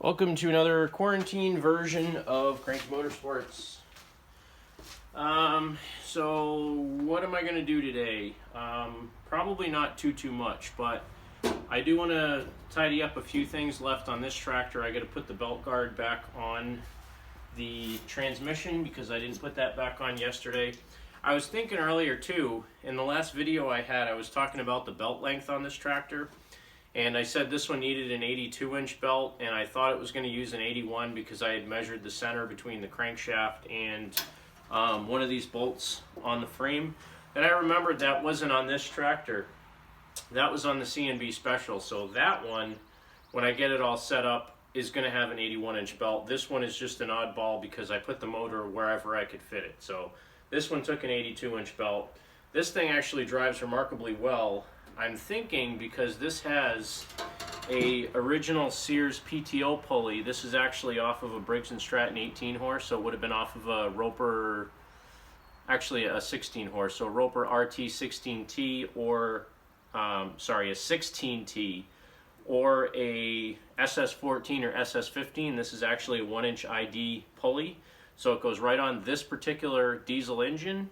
Welcome to another quarantine version of Cranky Motorsports. So what am I going to do today? Probably not too much, but I do want to tidy up a few things left on this tractor. I got to put the belt guard back on the transmission because I didn't put that back on yesterday. I was thinking earlier too, in the last video I had, I was talking about the belt length on this tractor. And I said this one needed an 82-inch belt, and I thought it was going to use an 81 because I had measured the center between the crankshaft and one of these bolts on the frame. And I remembered that wasn't on this tractor. That was on the C&B Special. So that one, when I get it all set up, is going to have an 81-inch belt. This one is just an oddball because I put the motor wherever I could fit it. So this one took an 82-inch belt. This thing actually drives remarkably well. I'm thinking because this has a original Sears PTO pulley. This is actually off of a Briggs & Stratton 18 horse, so it would have been off of a Roper, actually a 16 horse, so Roper RT 16T or, sorry, a 16T or a SS14 or SS15. This is actually a 1-inch ID pulley, so it goes right on this particular diesel engine.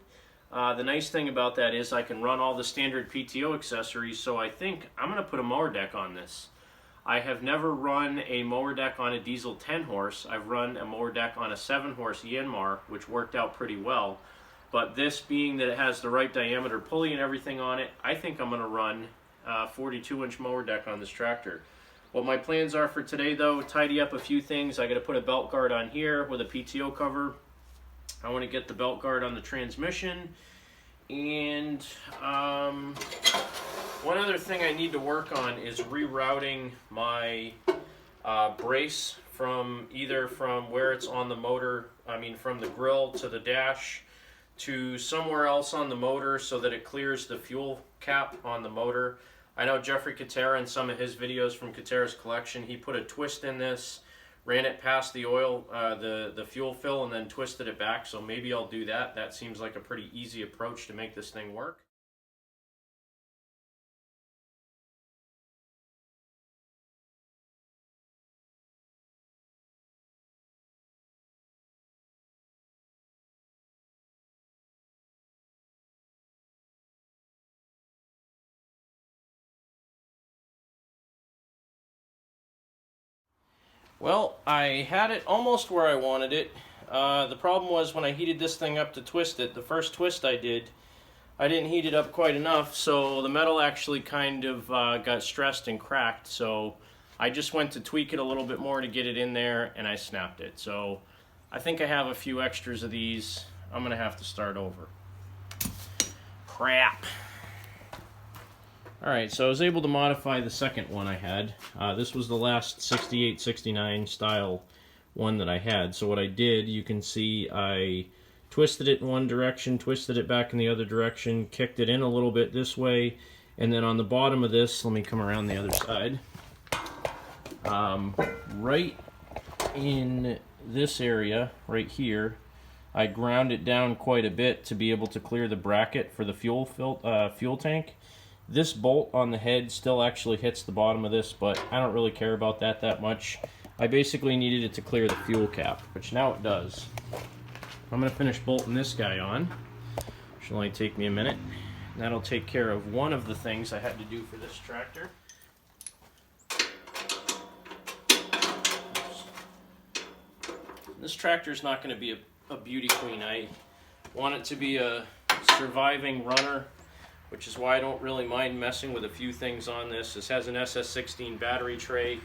The nice thing about that is I can run all the standard PTO accessories, so I think I'm going to put a mower deck on this. I have never run a mower deck on a diesel 10 horse. I've run a mower deck on a 7 horse Yanmar, which worked out pretty well. But this being that it has the right diameter pulley and everything on it, I think I'm going to run a 42-inch mower deck on this tractor. What my plans are for today though, tidy up a few things. I got to put a belt guard on here with a PTO cover. I want to get the belt guard on the transmission, and one other thing I need to work on is rerouting my brace from either from where it's on the motor, from the grill to the dash to somewhere else on the motor so that it clears the fuel cap on the motor. I know Jeffrey Katera in some of his videos from Katera's collection, he put a twist in this, ran it past the oil, the fuel fill, and then twisted it back, so maybe I'll do that. That seems like a pretty easy approach to make this thing work. Well, I had it almost where I wanted it. The problem was when I heated this thing up to twist it, the first twist I did, I didn't heat it up quite enough, so the metal actually kind of got stressed and cracked. So I just went to tweak it a little bit more to get it in there, and I snapped it. So I think I have a few extras of these. I'm going to have to start over. Crap. Alright, so I was able to modify the second one I had. This was the last 68, 69 style one that I had. So what I did, you can see I twisted it in one direction, twisted it back in the other direction, kicked it in a little bit this way, and then on the bottom of this, let me come around the other side, right in this area, right here, I ground it down quite a bit to be able to clear the bracket for the fuel tank. This bolt on the head still actually hits the bottom of this, but I don't really care about that much. I basically needed it to clear the fuel cap, which now it does. I'm going to finish bolting this guy on. Should only take me a minute. That'll take care of one of the things I had to do for this tractor. This tractor is not going to be a beauty queen. I want it to be a surviving runner, which is why I don't really mind messing with a few things on this. This has an SS16 battery tray.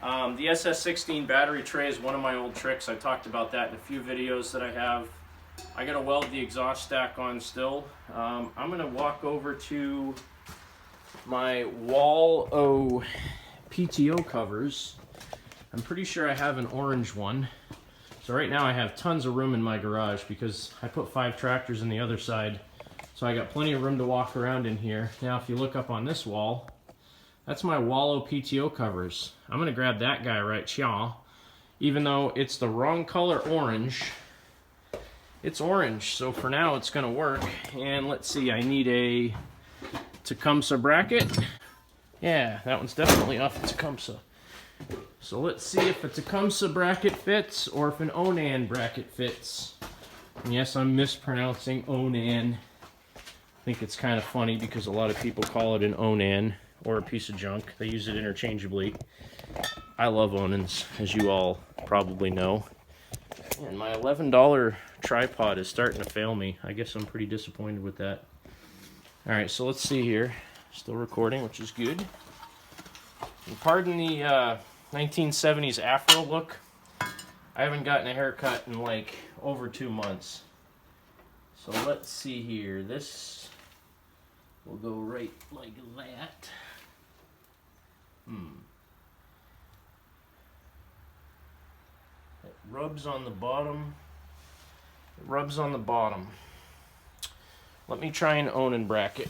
The SS16 battery tray is one of my old tricks. I talked about that in a few videos that I have. I gotta weld the exhaust stack on still. I'm gonna walk over to my wall PTO covers. I'm pretty sure I have an orange one. So right now I have tons of room in my garage because I put 5 tractors on the other side. So I got plenty of room to walk around in here. Now if you look up on this wall, that's my Wallow PTO covers. I'm going to grab that guy right here. Even though it's the wrong color orange, it's orange. So for now it's going to work. And let's see, I need a Tecumseh bracket. Yeah, that one's definitely off the Tecumseh. So let's see if a Tecumseh bracket fits or if an Onan bracket fits. And yes, I'm mispronouncing Onan. I think it's kind of funny because a lot of people call it an Onan or a piece of junk. They use it interchangeably. I love Onans, as you all probably know. And my $11 tripod is starting to fail me. I guess I'm pretty disappointed with that. All right, so let's see here. Still recording, which is good. And pardon the 1970s afro look. I haven't gotten a haircut in like over 2 months. So let's see here. This will go right like that. It rubs on the bottom. It rubs on the bottom. Let me try an Onan bracket.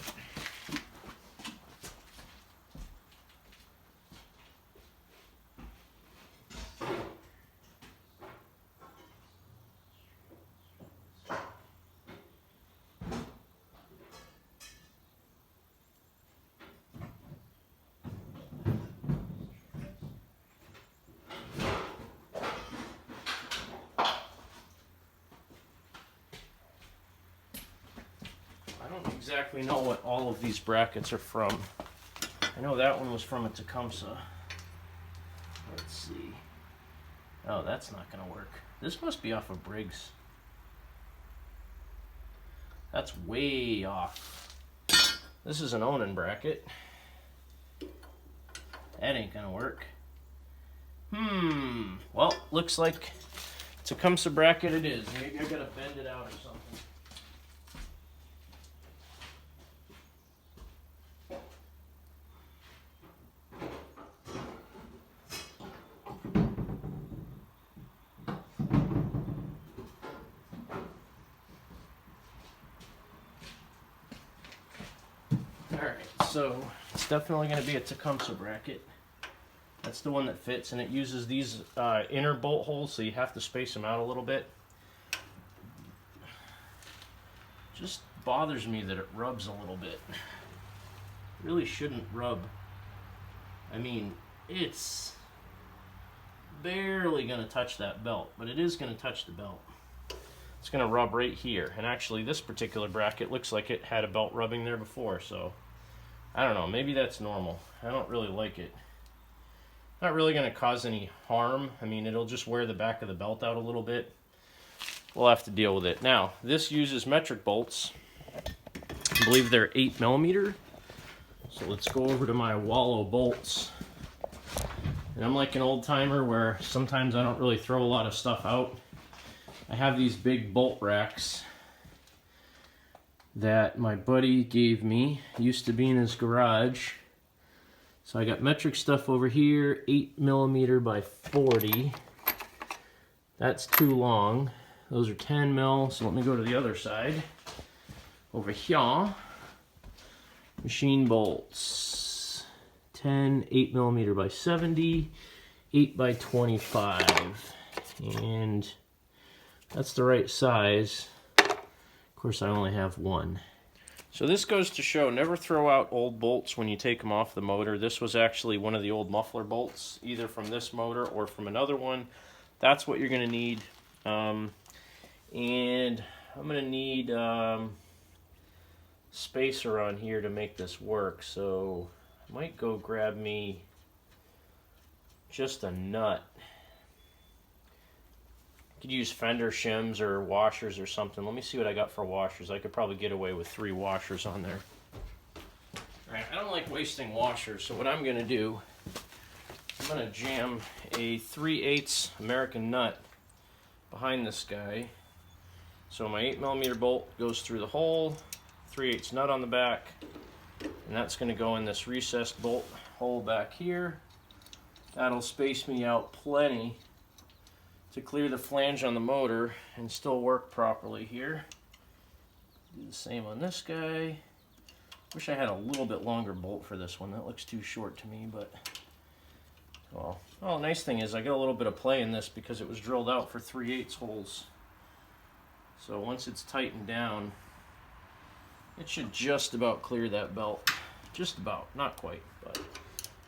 I don't exactly know what all of these brackets are from. I know that one was from a Tecumseh. Let's see. Oh, that's not going to work. This must be off of Briggs. That's way off. This is an Onan bracket. That ain't going to work. Well, looks like Tecumseh bracket it is. Maybe I got to bend it out or something. Alright, so it's definitely going to be a Tecumseh bracket. That's the one that fits, and it uses these inner bolt holes, so you have to space them out a little bit. Just bothers me that it rubs a little bit. It really shouldn't rub. I mean, it's barely going to touch that belt, but it is going to touch the belt. It's going to rub right here, and actually this particular bracket looks like it had a belt rubbing there before, so I don't know, maybe that's normal. I don't really like it. Not really going to cause any harm. I mean, it'll just wear the back of the belt out a little bit. We'll have to deal with it. Now, this uses metric bolts. I believe they're 8mm. So let's go over to my wallow bolts. And I'm like an old timer where sometimes I don't really throw a lot of stuff out. I have these big bolt racks that my buddy gave me. It used to be in his garage. So I got metric stuff over here, 8mm by 40. That's too long. Those are 10mm, so let me go to the other side. Over here, machine bolts. 10, 8mm by 70, 8 by 25. And that's the right size. Of course, I only have one. So this goes to show, never throw out old bolts when you take them off the motor. This was actually one of the old muffler bolts, either from this motor or from another one. That's what you're going to need. And I'm going to need spacer on here to make this work. So I might go grab me just a nut. Could use fender shims or washers or something. Let me see what I got for washers. I could probably get away with 3 washers on there. Alright, I don't like wasting washers, so what I'm going to do, I'm going to jam a 3/8 American nut behind this guy. So my 8mm bolt goes through the hole, 3/8 nut on the back, and that's going to go in this recessed bolt hole back here. That'll space me out plenty to clear the flange on the motor and still work properly here. Do the same on this guy. Wish I had a little bit longer bolt for this one. That looks too short to me, but well, the nice thing is I got a little bit of play in this because it was drilled out for 3/8 holes. So once it's tightened down, it should just about clear that belt. Just about, not quite, but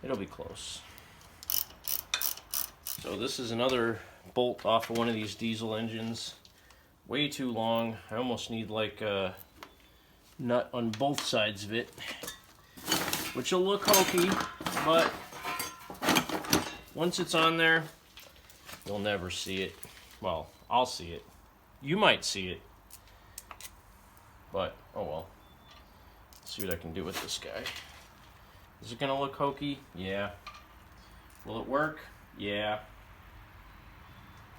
it'll be close. So this is another bolt off of one of these diesel engines. Way too long. I almost need like a nut on both sides of it, which will look hokey, but once it's on there, you'll never see it. Well, I'll see it. You might see it, but oh well. Let's see what I can do with this guy. Is it gonna look hokey? Yeah. Will it work? Yeah.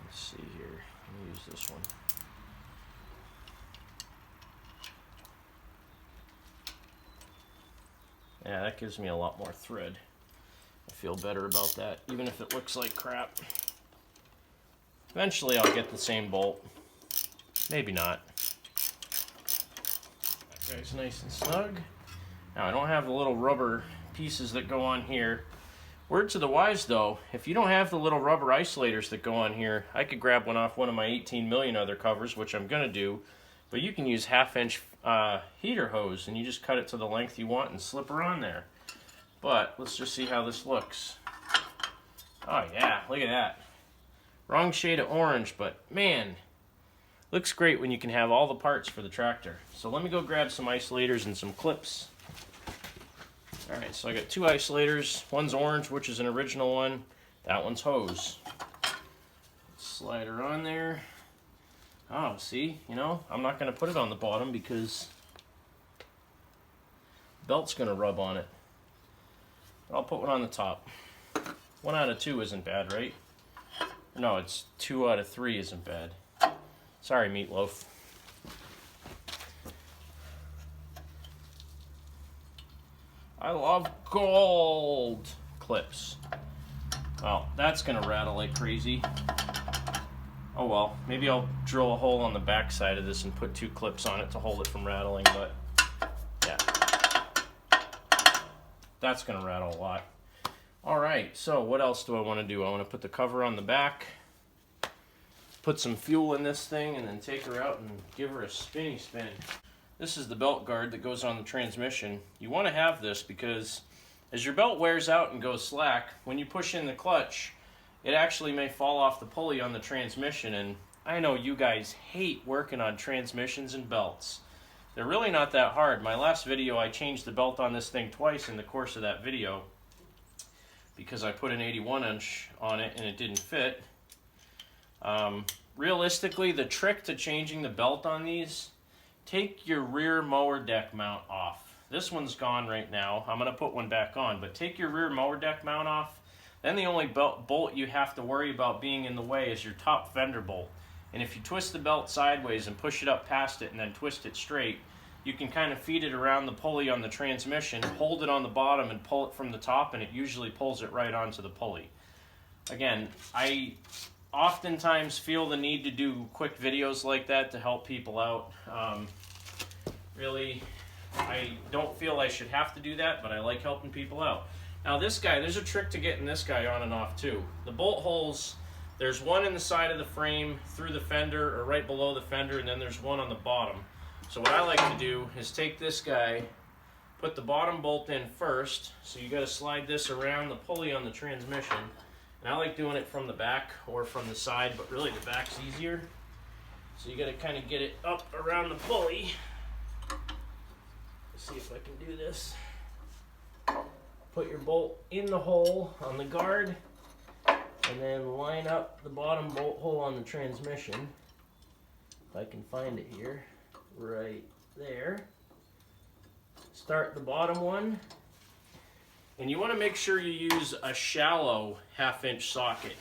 Let's see here. Let me use this one. Yeah, that gives me a lot more thread. I feel better about that, even if it looks like crap. Eventually I'll get the same bolt. Maybe not. That guy's nice and snug. Now I don't have the little rubber pieces that go on here. Word to the wise though, if you don't have the little rubber isolators that go on here, I could grab one off one of my 18 million other covers, which I'm gonna do, but you can use 1/2-inch heater hose and you just cut it to the length you want and slip her on there. But let's just see how this looks. Oh yeah, look at that. Wrong shade of orange, but man, looks great when you can have all the parts for the tractor. So let me go grab some isolators and some clips. Alright, so I got 2 isolators. One's orange, which is an original one. That one's hose. Slide her on there. Oh, see, you know, I'm not going to put it on the bottom because the belt's going to rub on it. I'll put one on the top. 1 out of 2 isn't bad, right? No, it's 2 out of 3 isn't bad. Sorry, Meatloaf. I love gold clips. Well, that's gonna rattle like crazy. Oh well, maybe I'll drill a hole on the back side of this and put 2 clips on it to hold it from rattling, but yeah. That's gonna rattle a lot. Alright, so what else do I want to do? I want to put the cover on the back, put some fuel in this thing, and then take her out and give her a spinny spin. This is the belt guard that goes on the transmission. You want to have this because as your belt wears out and goes slack, when you push in the clutch, it actually may fall off the pulley on the transmission, and I know you guys hate working on transmissions and belts. They're really not that hard. My last video, I changed the belt on this thing twice in the course of that video because I put an 81-inch on it and it didn't fit. Realistically, the trick to changing the belt on these, take your rear mower deck mount off. This one's gone right now. I'm going to put one back on, but take your rear mower deck mount off. Then the only bolt you have to worry about being in the way is your top fender bolt. And if you twist the belt sideways and push it up past it and then twist it straight, you can kind of feed it around the pulley on the transmission, hold it on the bottom and pull it from the top, and it usually pulls it right onto the pulley. Again, I oftentimes feel the need to do quick videos like that to help people out. Really, I don't feel I should have to do that, but I like helping people out. Now this guy, there's a trick to getting this guy on and off too. The bolt holes, there's one in the side of the frame through the fender or right below the fender, and then there's one on the bottom. So what I like to do is take this guy, put the bottom bolt in first, so you got to slide this around the pulley on the transmission. And I like doing it from the back or from the side, but really the back's easier. So you got to kind of get it up around the pulley. Let's see if I can do this. Put your bolt in the hole on the guard, and then line up the bottom bolt hole on the transmission. If I can find it here, right there. Start the bottom one. And you want to make sure you use a shallow 1/2-inch socket.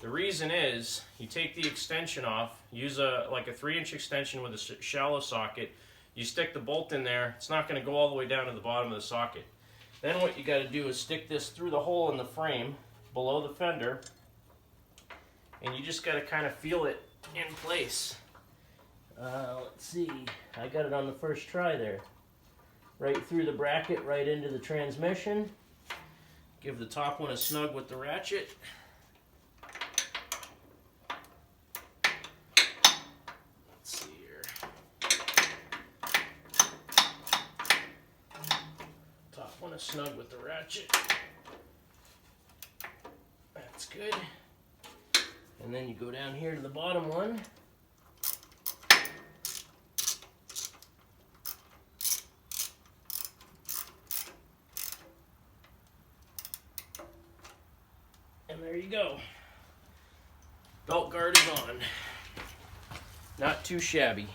The reason is, you take the extension off, use like a 3-inch extension with a shallow socket, you stick the bolt in there, it's not going to go all the way down to the bottom of the socket. Then what you got to do is stick this through the hole in the frame, below the fender, and you just got to kind of feel it in place. Let's see, I got it on the first try there. Right through the bracket, right into the transmission. Give the top one a snug with the ratchet. Let's see here. Top one a snug with the ratchet. That's good. And then you go down here to the bottom one. And there you go. Belt guard is on. Not too shabby.